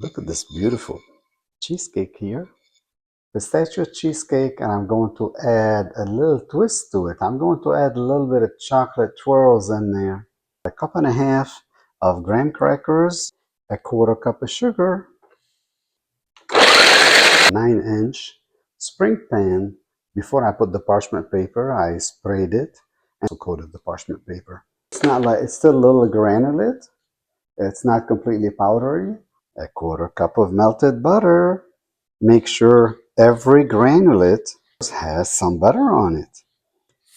Look at this beautiful cheesecake here. Pistachio cheesecake, and I'm going to add a little twist to it. I'm going to add a little bit of chocolate twirls in there. A cup and a half of graham crackers, a quarter cup of sugar, 9-inch spring pan. Before I put the parchment paper, I sprayed it and coated the parchment paper. It's not like, it's still a little granulate. It's not completely powdery. A quarter cup of melted butter. Make sure every granulate has some butter on it.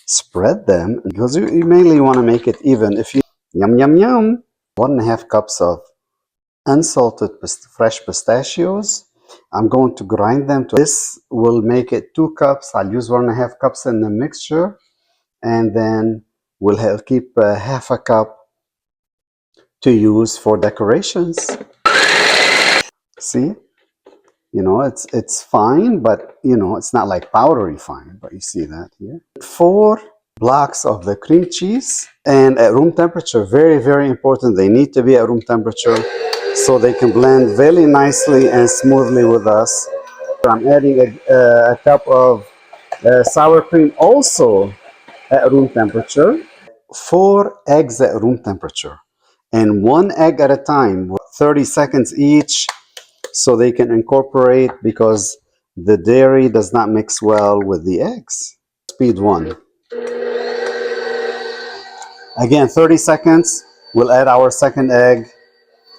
Spread them because you mainly want to make it even. If you yum yum yum, 1.5 cups of unsalted fresh pistachios. I'm going to grind them. This will make it 2 cups. I'll use 1.5 cups in the mixture, and then we'll keep half a cup to use for decorations. See? You know, it's fine, but you know, it's not like powdery fine, but you see that here. 4 blocks of the cream cheese, and at room temperature. Very, very important. They need to be at room temperature so they can blend very nicely and smoothly with us. I'm adding a cup of sour cream also at room temperature. 4 eggs at room temperature, and 1 egg at a time, 30 seconds each, so they can incorporate, because the dairy does not mix well with the eggs. Speed 1. Again, 30 seconds. We'll add our second egg.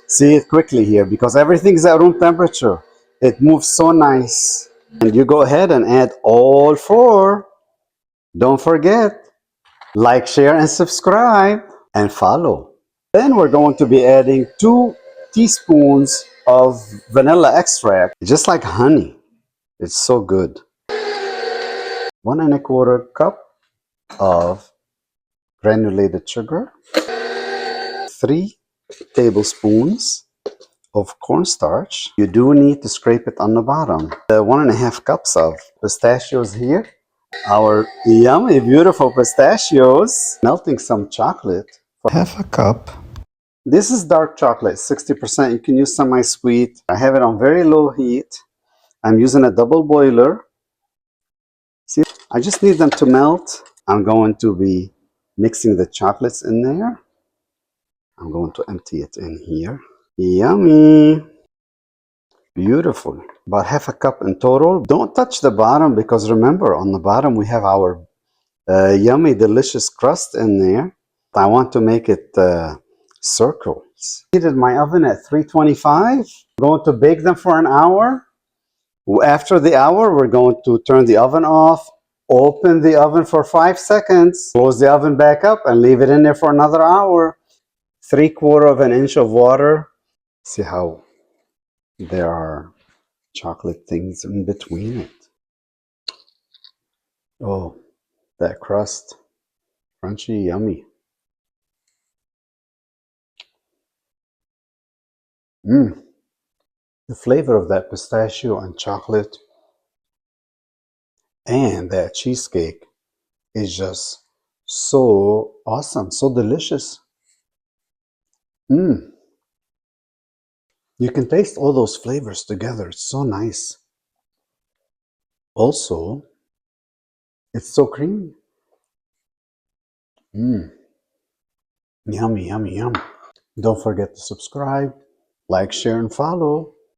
See it quickly here, because everything's at room temperature. It moves so nice. And you go ahead and add all 4. Don't forget, like, share, and subscribe, and follow. Then we're going to be adding 2 teaspoons of vanilla extract, just like honey. It's so good. 1.25 cup of granulated sugar, 3 tablespoons of cornstarch. You do need to scrape it on the bottom. 1.5 cups of pistachios here. Our yummy, beautiful pistachios. Melting some chocolate for half a cup. This is dark chocolate, 60%. You can use semi-sweet. I have it on very low heat. I'm using a double boiler. See, I just need them to melt. I'm going to be mixing the chocolates in there. I'm going to empty it in here. Yummy. Beautiful. About half a cup in total. Don't touch the bottom, because remember, on the bottom we have our yummy, delicious crust in there. I want to make it circles. Heated my oven at 325. I'm going to bake them for an hour. After the hour, we're going to turn the oven off, open the oven for 5 seconds, close the oven back up, and leave it in there for another hour. 3/4 inch of water. See how there are chocolate things in between it. Oh, that crust. Crunchy, yummy. The flavor of that pistachio and chocolate and that cheesecake is just so awesome, so delicious. You can taste all those flavors together. It's so nice. Also, it's so creamy. Yummy, yummy, yum. Don't forget to subscribe, like, share, and follow.